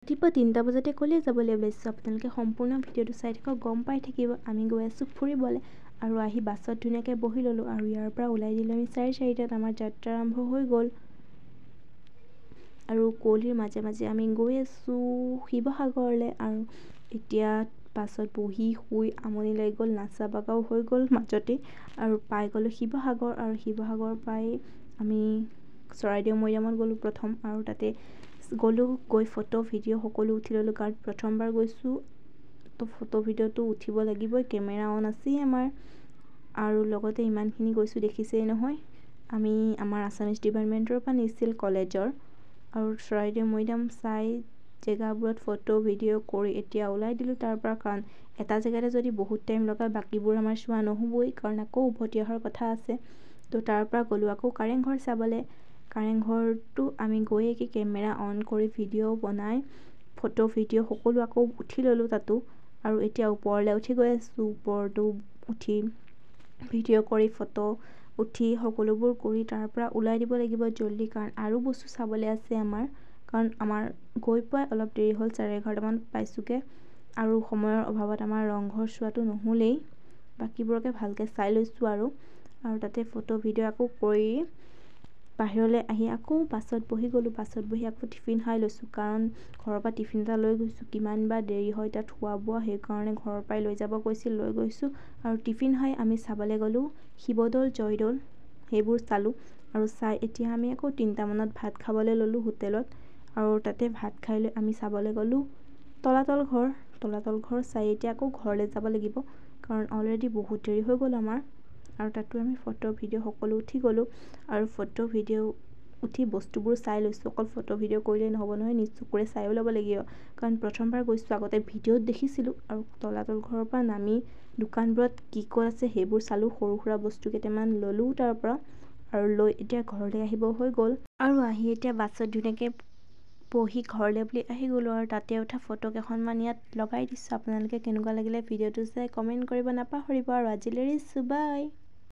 ৰাতিপুৱা 3টা বজাতে কলেজ যাবলৈ ওলাইছোঁ। আপোনালোকে সম্পূৰ্ণ ভিডিঅ'টো চাই থাকক, গম পাই থাকিব। আমি গৈ আছোঁ ফুৰিবলৈ আৰু আহি বাছত ধুনীয়াকৈ বহি ল'লোঁ আৰু ইয়াৰ পৰা ওলাই দিলোঁ আমি 4:30টাত। আমাৰ যাত্ৰা আৰম্ভ হৈ গ'ল আৰু কুঁৱলীৰ মাজে মাজে আমি গৈ আছোঁ শিৱসাগৰলৈ। আৰু এতিয়া বাছত বহি শুই আমনি লাগি গ'ল, নাচা বাগাও হৈ গ'ল মাজতে আৰু পাই গ'লোঁ শিৱসাগৰ। আৰু শিৱসাগৰ পাই আমি চৰাইদেউ মৈদামত গ'লোঁ প্ৰথম আৰু তাতে গ'লোঁ, গৈ ফটো ভিডিঅ' সকলো উঠি ল'লোঁ কাৰণ প্ৰথমবাৰ গৈছোঁ তো ফটো ভিডিঅ'টো উঠিব লাগিবই, কেমেৰা অন আছেই আমাৰ। আৰু লগতে ইমানখিনি গৈছোঁ দেখিছেই নহয়, আমি আমাৰ আছামিছ ডিপাৰ্টমেণ্টৰ পৰা নিছিল কলেজৰ। আৰু চৰাইদেউ মৈদাম চাই জেগাবোৰত ফটো ভিডিঅ' কৰি এতিয়া ওলাই দিলোঁ তাৰ পৰা, কাৰণ এটা জেগাতে যদি বহুত টাইম লগাই বাকীবোৰ আমাৰ চোৱা নহ'বই, কাৰণ আকৌ উভতি অহাৰ কথা আছে। তো তাৰ পৰা গ'লোঁ আকৌ কাৰেংঘৰ চাবলৈ। কাৰেংঘৰটো আমি গৈয়ে কি কেমেৰা অন কৰি ভিডিঅ' বনাই ফটো ভিডিঅ' সকলো আকৌ উঠি ল'লোঁ তাতো। আৰু এতিয়া ওপৰলৈ উঠি গৈ আছোঁ, ওপৰতো উঠি ভিডিঅ' কৰি ফটো উঠি সকলোবোৰ কৰি তাৰ পৰা ওলাই দিব লাগিব জল্দি, কাৰণ আৰু বস্তু চাবলৈ আছে আমাৰ। কাৰণ আমাৰ গৈ পোৱাই অলপ দেৰি হ'ল, 11:30মান পাইছোঁগৈ আৰু সময়ৰ অভাৱত আমাৰ ৰংঘৰ চোৱাটো নহ'লেই, বাকীবোৰকে ভালকৈ চাই লৈছোঁ। আৰু তাতে ফটো ভিডিঅ' আকৌ কৰি বাহিৰলৈ আহি আকৌ বাছত বহি গ'লোঁ। বাছত বহি আকৌ টিফিন খাই লৈছোঁ, কাৰণ ঘৰৰ পৰা টিফিন এটা লৈ গৈছোঁ, কিমান বা দেৰি হয় তাত খোৱা বোৱা, সেইকাৰণে ঘৰৰ পৰাই লৈ যাব কৈছিল, লৈ গৈছোঁ। আৰু টিফিন খাই আমি চাবলৈ গ'লোঁ শিৱদৌল, জয়দৌল, সেইবোৰ চালোঁ। আৰু চাই এতিয়া আমি আকৌ 3টামানত ভাত খাবলৈ ল'লোঁ হোটেলত আৰু তাতে ভাত খাই লৈ আমি চাবলৈ গ'লোঁ তলাতল ঘৰ। তলাতল ঘৰ চাই এতিয়া আকৌ ঘৰলৈ যাব লাগিব, কাৰণ অলৰেডি বহুত দেৰি হৈ গ'ল আমাৰ। আৰু তাতো আমি ফটো ভিডিঅ' সকলো উঠি গ'লোঁ আৰু ফটো ভিডিঅ' উঠি বস্তুবোৰ চাই লৈছোঁ। অকল ফটো ভিডিঅ' কৰিলেই নহ'ব নহয়, নিজ চকুৰে চাইও ল'ব লাগিব, কাৰণ প্ৰথমবাৰ গৈছোঁ, আগতে ভিডিঅ'ত দেখিছিলোঁ। আৰু তলাতল ঘৰৰ পৰা নামি দোকানবোৰত কি ক'ত আছে সেইবোৰ চালোঁ, সৰু সুৰা বস্তু কেইটামান ল'লোঁ তাৰ পৰা আৰু লৈ এতিয়া ঘৰলৈ আহিব হৈ গ'ল। আৰু আহি এতিয়া বাছত ধুনীয়াকৈ বহি ঘৰলৈ বুলি আহি গ'লোঁ আৰু তাতে উঠা ফটো কেইখনমান ইয়াত লগাই দিছোঁ। আপোনালোকে কেনেকুৱা লাগিলে ভিডিঅ'টো চাই কমেণ্ট কৰিব নাপাহৰিব। আৰু আজিলৈ এৰিছোঁ, বাই।